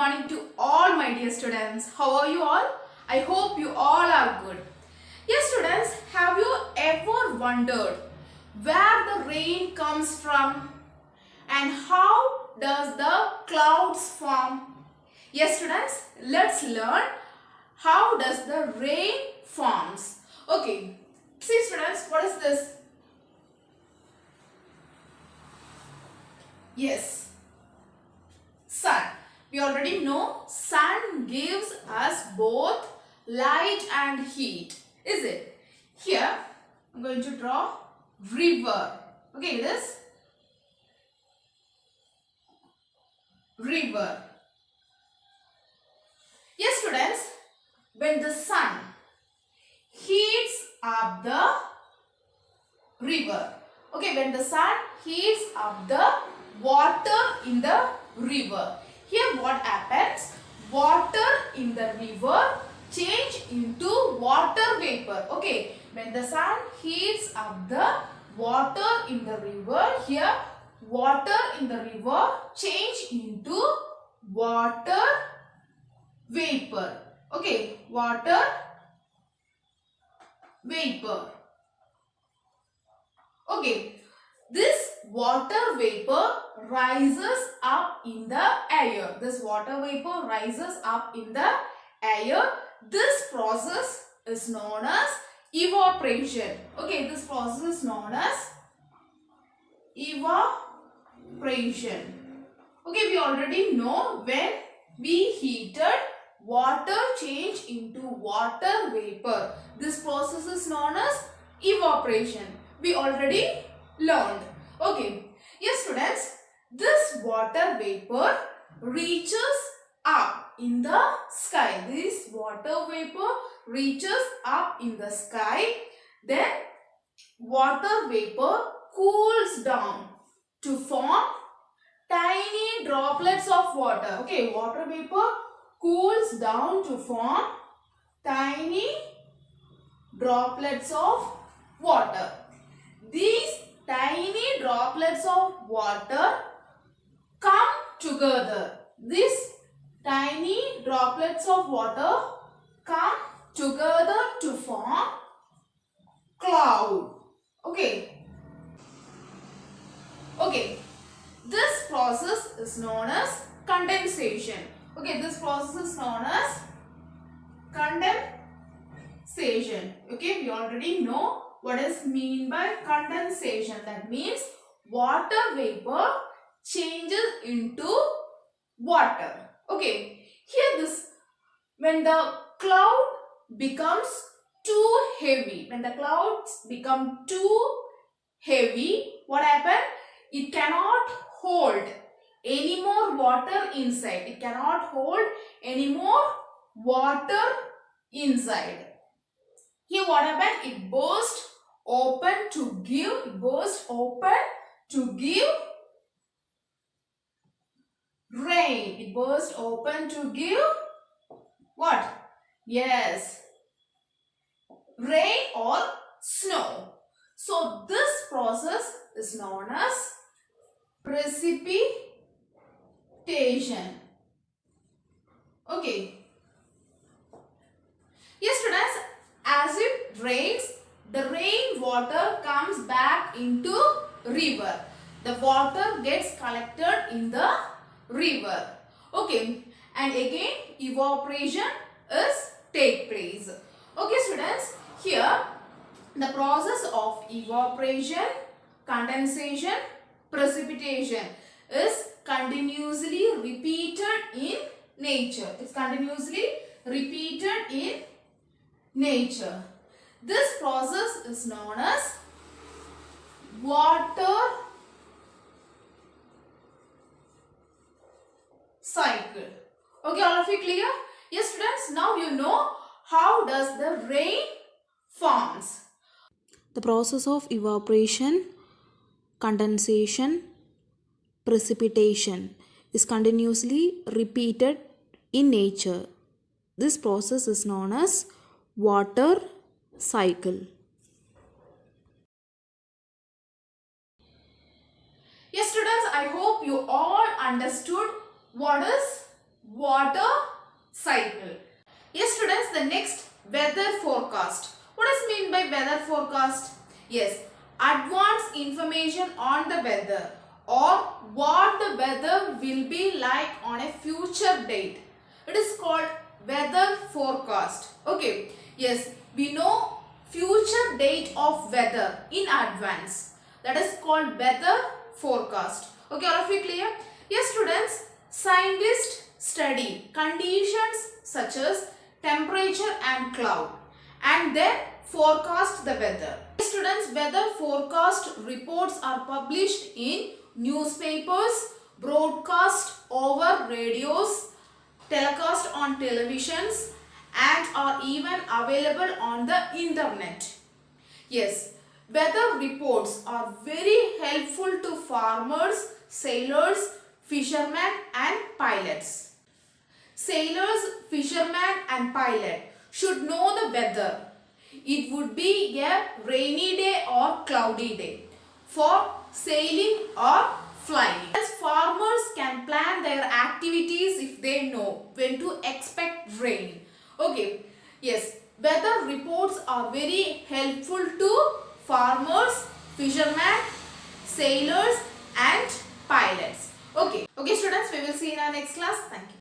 morning to all my dear students. How are you all? I hope you all are good. Yes students, have you ever wondered where the rain comes from and how does the clouds form? Yes students, let's learn how does the rain forms. Okay, see students, what is this? Yes, sun. We already know sun gives us both light and heat, is it? Here I'm going to draw river. Okay, this river. Yes students, when the sun heats up the river, okay, when the sun heats up the water in the river, here what happens? Water in the river change into water vapor. Okay, when the sun heats up the water in the river, here water in the river change into water vapor. Okay, water vapor. Okay, this water vapor rises up in the air. This water vapor rises up in the air. This process is known as evaporation. Okay, this process is known as evaporation. Okay, we already know when we heated, water change into water vapor. This process is known as evaporation. We already learned. Okay, yes students, this water vapor reaches up in the sky. This water vapor reaches up in the sky. Then water vapor cools down to form tiny droplets of water. Okay, water vapor cools down to form tiny droplets of water. These tiny droplets of water come together. These tiny droplets of water come together to form cloud. Okay. Okay. This process is known as condensation. Okay, this process is known as condensation. Okay, we already know what is mean by condensation. That means water vapor changes into water. Okay, here this, when the cloud becomes too heavy, when the clouds become too heavy, what happens? It cannot hold any more water inside. It cannot hold any more water inside. Here what happened? It burst open to give rain. It burst open to give what? Yes, rain or snow. So this process is known as precipitation. Okay. Yes students, as it rains, the rain water comes back into river. The water gets collected in the river. Okay, and again evaporation is take place. Okay students, here the process of evaporation, condensation, precipitation is continuously repeated in nature. It's continuously repeated in nature. This process is known as water cycle. Okay, all of you clear? Yes students, now you know how does the rain forms. The process of evaporation, condensation, precipitation is continuously repeated in nature. This process is known as water cycle. Yes students, I hope you all understood what is water cycle. Yes students, the next weather forecast. What does mean by weather forecast? Yes, advanced information on the weather or what the weather will be like on a future date. It is called weather forecast. Okay, yes, we know future date of weather in advance. That is called weather forecast. Okay, all of you clear? Yes students, scientists study conditions such as temperature and cloud and then forecast the weather. Students, weather forecast reports are published in newspapers, broadcast over radios, telecast on televisions and are even available on the internet. Yes, weather reports are very helpful to farmers, sailors, fishermen and pilots. Sailors, fishermen and pilot should know the weather. It would be a rainy day or cloudy day for sailing or flying. As farmers can plan their activities if they know when to expect rain. Okay, yes, weather reports are very helpful to farmers, fishermen, sailors and pilots. Okay, students, we will see in our next class. Thank you.